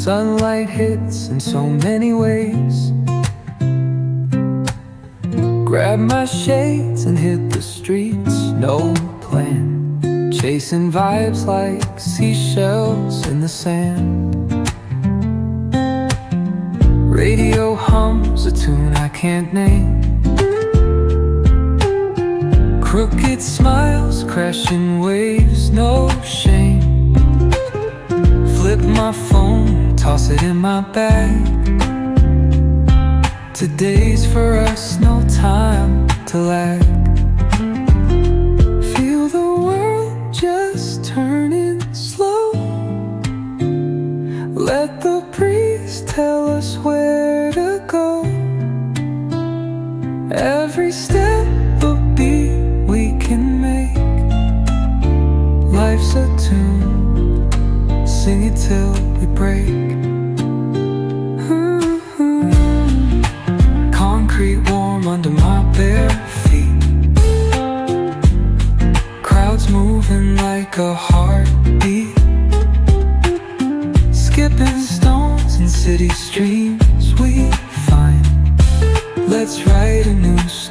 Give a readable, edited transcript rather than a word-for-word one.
Sunlight hits in so many ways. Grab my shades and hit the streets, no plan. Chasing vibes like seashells in the sand. Radio hums a tune I can't name. Crooked smiles, crashing waves, no shame. Flip my phone, toss it in my bag. Today's for us, no time to lag. Feel the world just turning slow. Let the breeze tell us where to go. Every step a beat we can make. Life's a tune, sing it till we break. Concrete warm under my bare feet. Crowds moving like a heartbeat. Skipping stones in city streams we find. Let's write a new song.